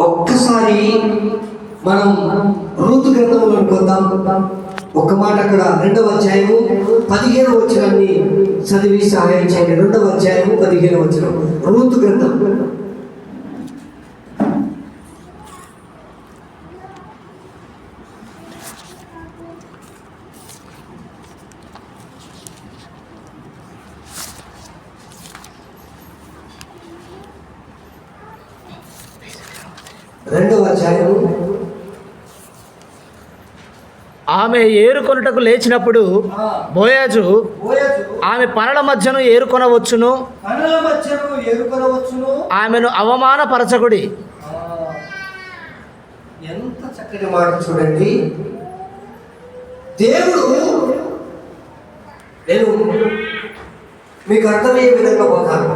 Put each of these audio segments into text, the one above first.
ఒక్కసారి మనం రూతు గ్రంథంలోకి వద్దాం. ఒక మాట అక్కడ 2వ అధ్యాయము 15వ వచనాన్ని చదివి సహాయం చేయండి. 2వ అధ్యాయము 15వ వచనం రూతు గ్రంథం. ఆమె ఏరుకొనుటకు లేచినప్పుడు బోయాజు ఆమె పనుల మధ్యను ఏరుకొనవచ్చును, ఆమెను అవమానపరచకుడి. ఎంత చక్కటి మాట చూడండి. దేవుడు, నేను మీకు అర్థమయ్యే విధంగా పోతాను.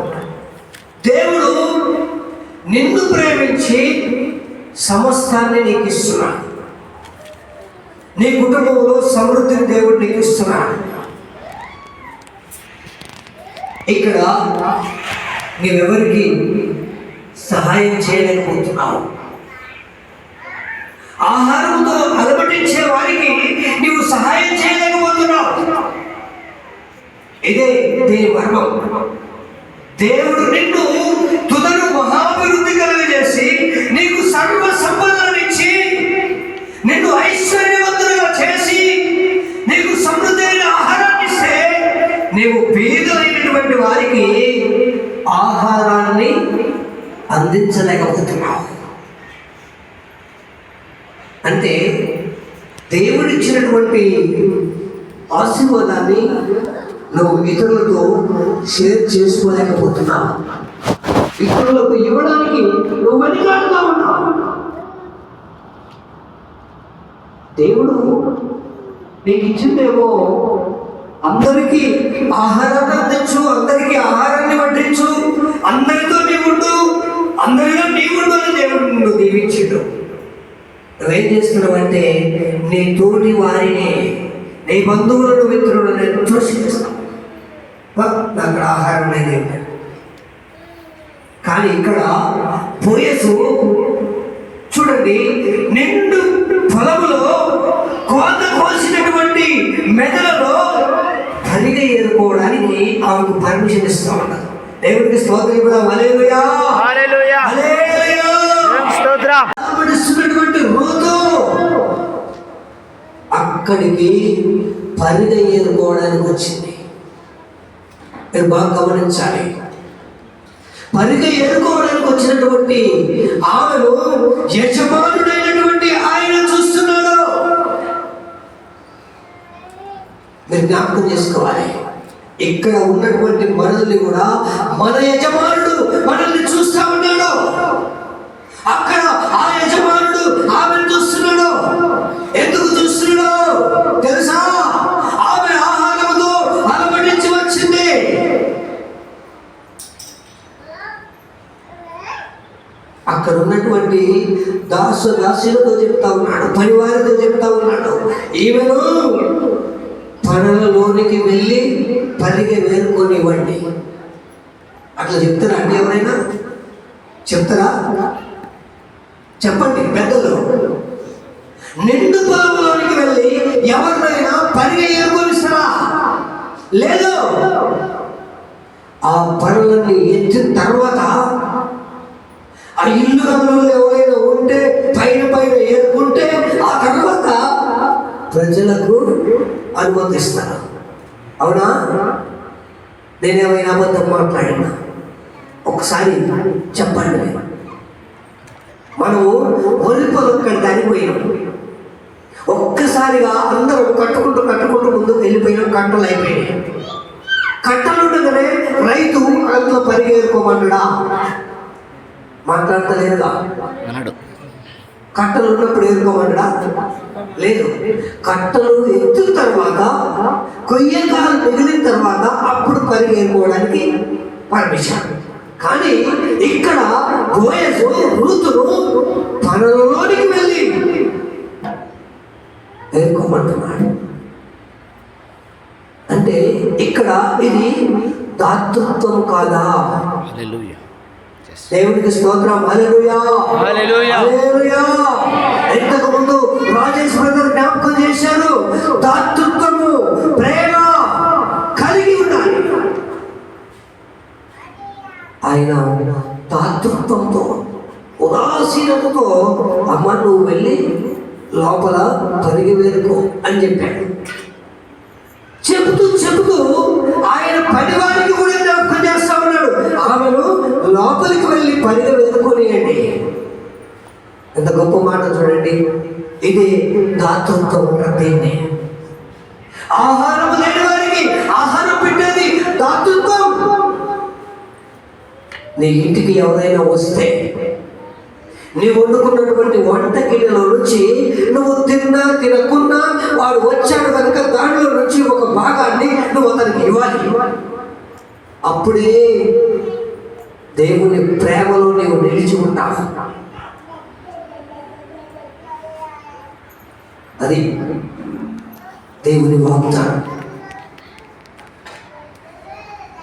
దేవుడు నిన్ను ప్రేమించి సమస్తాన్ని నీకు ఇస్తున్నాడు. నీ కుటుంబంలో సమృద్ధిని దేవుడు నీకు ఇస్తున్నాడు. ఇక్కడ నీవెవరికి సహాయం చేయలేకపోతున్నావు. ఆహారంతో అలమటించే వారికి నీవు సహాయం చేయలేకపోతున్నావు. ఇదే దేని మర్మం. దేవుడు నిన్ను తుదను మహాభివృద్ధి కలుగజేసి నీకు సర్వ సంపదలనిచ్చి నిన్ను ఐశ్వర్యవంతులుగా చేసి నీకు సమృద్ధైన ఆహారాన్ని ఇస్తే నీవు బీదలైనటువంటి వారికి ఆహారాన్ని అందించలేకపోతున్నావు. అంటే దేవుడిచ్చినటువంటి ఆశీర్వాదాన్ని నువ్వు ఇతరులతో షేర్ చేసుకోలేకపోతున్నావు. ఇతరులకు ఇవ్వడానికి నువ్వు వెనుకాడుతా ఉన్నావు. దేవుడు నీకు ఇచ్చిందేమో అందరికీ ఆహారాన్ని అందించు, అందరికీ ఆహారాన్ని వడ్డించు, అందరితో నీవుండు, అందరిలో నీవుండు అని దేవుడు నిన్ను దీవించిండు. నువ్వేం చేస్తున్నావంటే నీ తోటి వారిని, నీ బంధువులను, మిత్రులను తోషిస్తావు. నాకు ఆహారం లేదు. కానీ ఇక్కడ బోయజు చూడండి, నిండు పొలములో కోత కోసినటువంటి మెదలలో తల్లిగా ఏరుకోవడానికి ఆమెకు పర్మిషన్ ఇస్తా ఉన్నారు. దేవుడికి స్తోత్రం ఇవ్వడం. హల్లెలూయా, హల్లెలూయా, హల్లెలూయా. స్తోత్రం. రూతు అక్కడికి పరిగ ఏరుకోవడానికి వచ్చింది. మీరు బాగా గమనించాలి. పరిగ ఏరుకోవడానికి వచ్చినటువంటి ఆమెను యజమానుడైనటువంటి ఆయన చూస్తున్నాడు. మీరు జ్ఞాపకం చేసుకోవాలి. ఇక్కడ ఉన్నటువంటి మనల్ని కూడా మన యజమానుడు మనల్ని చూస్తా ఉన్నాడు. అక్కడ ఆ యజమానుడు ఆమెను చూస్తున్నాడు. ఎందుకు చూస్తున్నాడు తెలుసా? ఆమె ఆహారంతో అలమటించి వచ్చింది. అక్కడ ఉన్నటువంటి దాసులతో చెప్తా ఉన్నాడు, పనివారితో చెప్తా ఉన్నాడు, ఈమెను పనులలోనికి వెళ్ళి పరిగె వేరుకొనివ్వండి. అట్లా చెప్తారా అండి? ఎవరైనా చెప్తారా? చెప్పండి పెద్దలు. నిండు పొలంలోనికి వెళ్ళి ఎవరినైనా పరిగె ఏరుకొనిస్తారా? లేదు. ఆ పనులన్నీ ఎత్తిన తర్వాత ఆ ఇల్లు గమనంలో ఎవరైనా ఉంటే పైన ఏరుకుంటే ఆ తర్వాత ప్రజలకు అనుమతిస్తారు. అవునా? నేనేమైనా అబద్ధం మాట్లాడినా ఒకసారి చెప్పండి. మనము వరి పొలం కట్టడానికి పోయినాం. ఒక్కసారిగా అందరం కట్టుకుంటూ ముందుకు వెళ్ళిపోయినాం. కట్టలు అయిపోయినాయి. కట్టలు ఉండగానే రైతు అందులో పరిగెరుకోమన్నాడా? మాట్లాడతలేదుగా. కట్టలు ఉన్నప్పుడు ఏరుకోమన్నాడా? లేదు. కట్టలు ఎత్తిన తర్వాత కొయ్యకాలు మిగిలిన తర్వాత అప్పుడు పరిగెరుకోవడానికి పర్మిషన్. కానీ ఇక్కడ బోయజు రూతును పనులలోనికి వెళ్ళి ఏరుకోమంటున్నాడు. అంటే ఇక్కడ ఇది దాతృత్వం కాదా? దేవుడికి స్తోత్రం. హల్లెలూయా, హల్లెలూయా, ఆలోచనతో అమ్మ నువ్వు వెళ్ళి లోపల పరిగి వేరుకో అని చెప్పాడు. చెబుతూ చెబుతూ ఆయన పనివారికి కూడా జ్ఞాపకం చేస్తా ఉన్నాడు, ఆమెను లోపలికి వెళ్ళి పరిగి వేరుకోనియండి. ఎంత గొప్ప మాట చూడండి. ఇది దాతృత్వం ఉంటారు. దీన్ని ఆహారం లేని వారికి ఆహారం పెట్టేది దాతృత్వం. నీ ఇంటికి ఎవరైనా వస్తే నీ వండుకున్నటువంటి వంట గిన్నెలో నుంచి నువ్వు తిన్నా తినకున్నా వాడు వచ్చాడు కనుక దానిలో నుంచి ఒక భాగాన్ని నువ్వు అతనికి ఇవ్వాలి. అప్పుడే దేవుని ప్రేమలో నీవు నిలిచి ఉంటావు. అది దేవుని వాగ్దానం.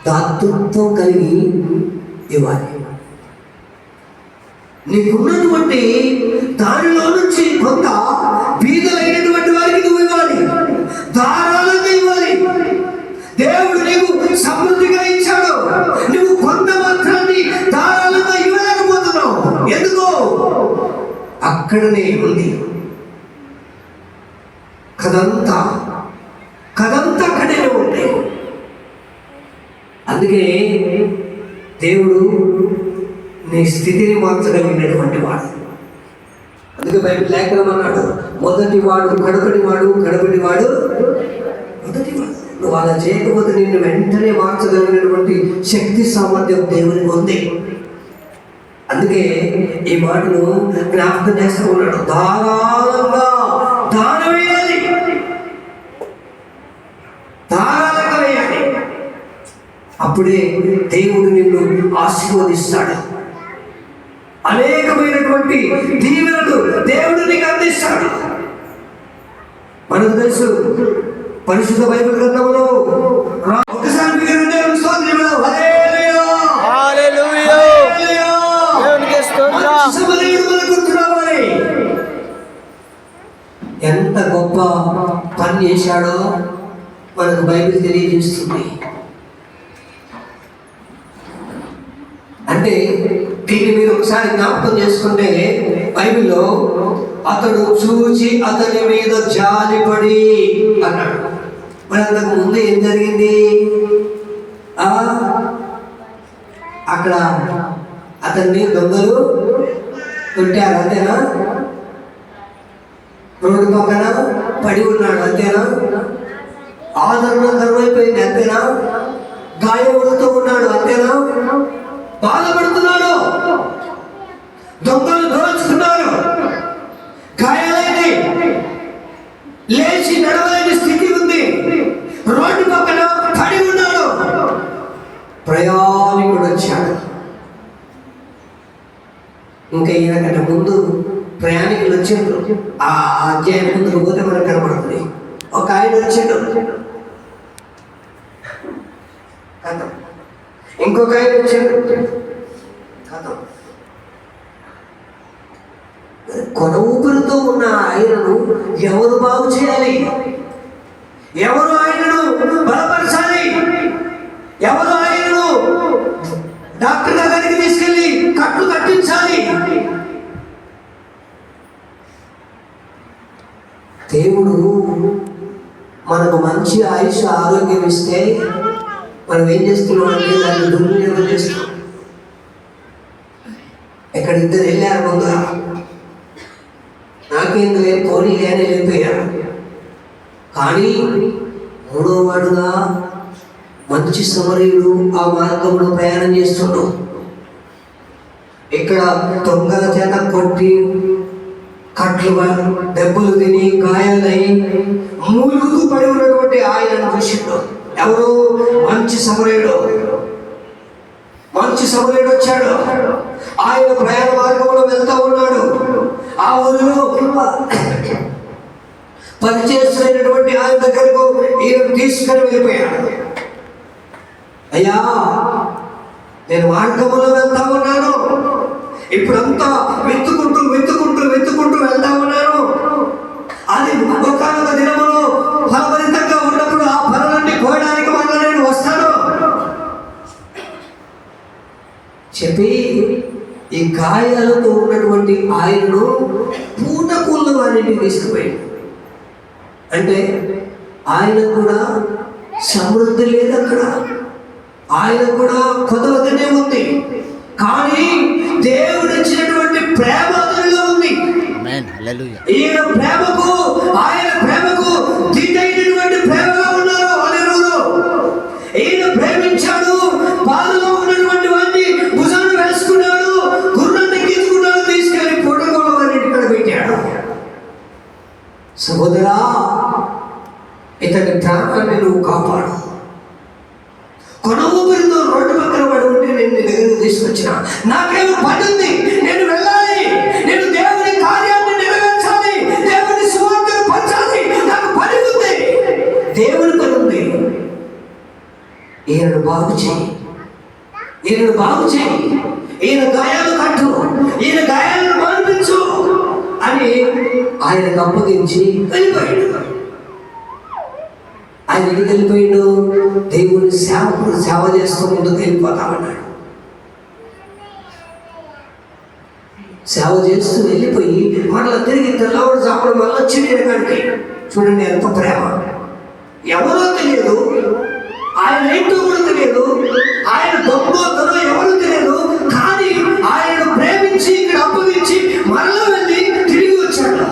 దాతృత్వం కలిగి ఇవ్వాలి. నీకున్నటువంటి దానిలో నుంచి కొంత బీదలైనటువంటి వారికి నువ్వు ఇవ్వాలి, ధారాళంగా ఇవ్వాలి. దేవుడు నీకు సమృద్ధిగా ఇచ్చాడు, నువ్వు కొంత మాత్రాన్ని ధారాళంగా ఇవ్వలేకపోతున్నావు. ఎందుకో అక్కడనే ఉంది కదంతా అక్కడే ఉంది. అందుకే దేవుడు నీ స్థితిని మార్చగలిగినటువంటి వాడు. అందుకే బైబిల్ లేఖనం అన్నాడు, మొదటివాడు కడపటివాడు, కడపటివాడు మొదటివాడు. నువ్వు అలా చేయకపోతే నిన్ను వెంటనే మార్చగలిగినటువంటి శక్తి సామర్థ్యం దేవునికి ఉంది. అందుకే ఈ మాటను జ్ఞాపకం చేస్తూ ఉన్నాడు, ధారాళంగా దానం వేయాలి, ధారాళంగా వేయాలి. అప్పుడే దేవుడు నిన్ను ఆశీర్వదిస్తాడు. అనేకమైనటువంటి దీవెనలు దేవుడు నీకు అందిస్తాడు. మనకు తెలుసు పరిశుద్ధ బైబిల్ గ్రంథంలో ఒకసారి ఎంత గొప్ప పని చేశాడో మనకు బైబిల్ తెలియజేస్తుంది. అంటే దీన్ని మీరు ఒకసారి జ్ఞాపకం చేసుకుంటే బైబిల్లో అతడు చూచి అతని మీద జాలిపడి అన్నాడు. మరి అంతకు ముందు ఏం జరిగింది? అక్కడ అతన్ని దొంగలు కొట్టారు, అంతేనా? రోడ్డు పక్కన పడి ఉన్నాడు, అంతేనా? ఆదరణ కరువైపోయింది, అంతేనా? గాయపడుతూ ఉన్నాడు, అంతేనా? బాధపడుతున్నాడు, దొంగలు దోచుకున్నారు, గాయాలైంది, లేచి నడవలేని స్థితి ఉంది, రోడ్డు పక్కన పడి ఉన్నాడు. ప్రయాణికుడు వచ్చాడు. ఇంకా ఈయనకంటే ముందు ప్రయాణికులు వచ్చిండ్రు. ఆ అధ్యాయం ముందుకు పోతే మనకు కనపడుతుంది. ఒక ఆయన వచ్చిండు, కథం. ఇంకొక ఆయన వచ్చాడు, కథం. కొన ఊపిరితో ఉన్న ఆయనను ఎవరు బాగు చేయాలి? ఎవరు ఆయనను బలపరచాలి? ఎవరు ఆయనను డాక్టర్ దగ్గరికి తీసుకెళ్ళి కట్లు కట్టించాలి? దేవుడు మనకు మంచి ఆయుష్ ఆరోగ్యం ఇస్తే మనం ఏం చేస్తున్నాం అంటే దాన్ని దుర్వినియోగం చేస్తాం. ఎక్కడ ఇద్దరు వెళ్ళారు, ముందుగా నాకేం లేదు పోనీ లేని వెళ్ళిపోయారు. కానీ మూడో వాడుగా మంచి సమరయుడు ఆ మార్గంలో ప్రయాణం చేస్తుండు. ఇక్కడ దొంగల చేత కొట్టి కట్లు దెబ్బలు తిని గాయాలై మూలుగుతూ పడి ఉన్నటువంటి ఆయనను చూసిండు. ఎవరు? మంచి సమరయుడు. మంచి సమరయుడు వచ్చాడు. ఆయన ప్రయాణ మార్గంలో వెళ్తా ఉన్నాడు. ఆ ఊరిలో పనిచేస్తున్నటువంటి ఆయన దగ్గరకు ఈయన తీసుకొని వెళ్ళిపోయాడు. అయ్యా, నేను మార్గంలో వెళ్తా ఉన్నాను, ఇప్పుడంతా వెతుకుంటూ వెళ్తా ఉన్నాను. అది ఒక్కొక్క దినములో ఫలభరితంగా ఉన్నప్పుడు ఆ ఫలాన్ని కోయడానికి వల్ల నేను వస్తాను చెప్పి ఈ గాయాలు భార్యలతో ఉన్నటువంటి ఆయనను పూటకూళ్ళ వారింటికి తీసుకుపోయాడు. అంటే ఆయన కూడా సమృద్ధి లేదు అక్కడ, ఆయన కూడా కొదవగానే ఉంది. కానీ దేవుడు ఇచ్చినటువంటి ప్రేమ అతనిలో ఉంది. ఈయన ప్రేమకు, ఆయన ప్రేమకు దిగైనటువంటి ప్రేమగా ఉన్నారు. హల్లెలూయా. ఈయన ప్రేమించాడు, బాధలో ఉన్నటువంటి వాడిని భుజాన్ని వేసుకున్నాడు, గుర్రాన్ని ఎక్కించుకున్నాడు, తీసుకెళ్లి పొడగోళ్ళ వారిని ఇక్కడ పెట్టాడు. సహోదరా, ఇతని ప్రాణాన్ని నువ్వు కాపాడు. కొన ఊపిరితో రోడ్డు పక్కన పడి ఉంటే నేను నీ దగ్గర తీసుకొచ్చిన, నాకేమో పని ఉంది, నేను వెళ్ళాలి, నేను దేవుని కార్యాన్ని నెరవేర్చాలి, దేవుని సువార్తను పంచాలి, నాకు పని ఉంది, దేవుని పని ఉంది. ఈయనను బాగు చేయి, ఈయనను బాగు చేయి, ఈయన గాయాలు కట్టు, ఈయన గాయాలను మాన్పించు అని ఆయనకు అప్పగించి వెళ్ళిపోయాడు. ఆయన ఎందుకు వెళ్ళిపోయాడు? దేవుని సేవకుడు సేవ చేస్తూ ముందుకు వెళ్ళిపోతామన్నాడు. సేవ చేస్తూ వెళ్ళిపోయి మళ్ళీ తిరిగి తెల్లవాడు చాపడం వల్ల వచ్చిన కాడికి చూడండి ఎంత ప్రేమ. ఎవరో తెలియదు, ఆయన ఏంటో కూడా తెలియదు, ఆయన దొంగతనో ఎవరో తెలియదు, కానీ ఆయనను ప్రేమించి ఇక్కడ అప్పగించి మరలా వెళ్ళి తిరిగి వచ్చాడు.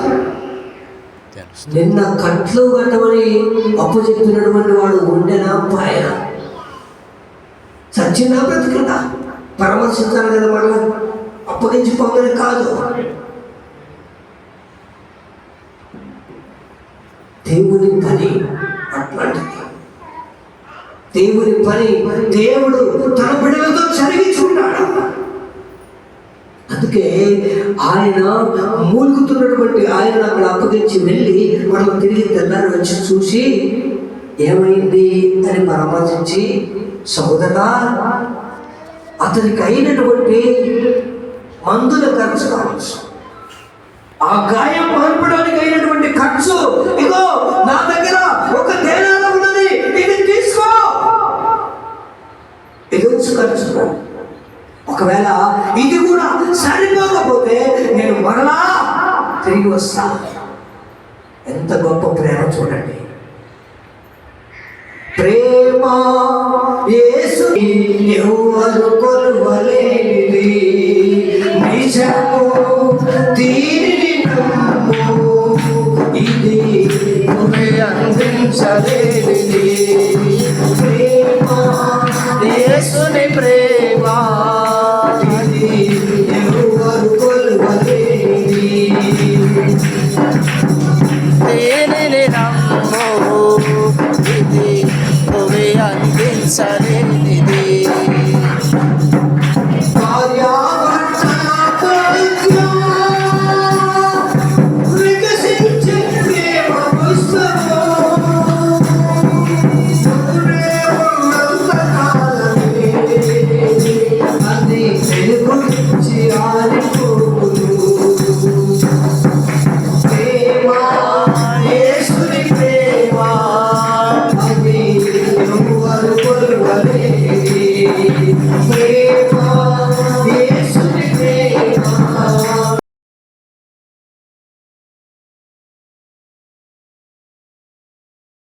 నిన్న కట్లు కట్టమని అప్పు చెప్పినటువంటి వాడు ఉండేనా పాయన? చచ్చిందా బ్రతికిందా? పరామర్శించాలి కదా, మళ్ళా అప్పగించి పొందని కాదు. దేవుని పని అట్లాంటిది. దేవుని పని దేవుడు తన బిడ్డలతో జరిగించుకుంటాడు. అందుకే ఆయన మూలుగుతున్నటువంటి ఆయన అక్కడ అప్పగించి వెళ్ళి మనం తిరిగి తెల్లారి వచ్చి చూసి ఏమైంది అని పరామర్శించి, సోదరా అతనికి అయినటువంటి మందుల ఖర్చు కావచ్చు, ఆ గాయం మార్పడానికి అయినటువంటి ఖర్చు, ఇగో నా దగ్గర ఒక దేనారం ఉన్నది, ఇది తీసుకో, ఇది ఖర్చు. ఒకవేళ ఇది కూడా సరిపోకపోతే నేను మరలా తిరిగి వస్తా. ఎంత గొప్ప ప్రేమ చూడండి. ప్రేమ యేసు ఎవరు కొలువలేనిది, నిజము దీనిని నమ్ము, ఇది అందించలేనిది.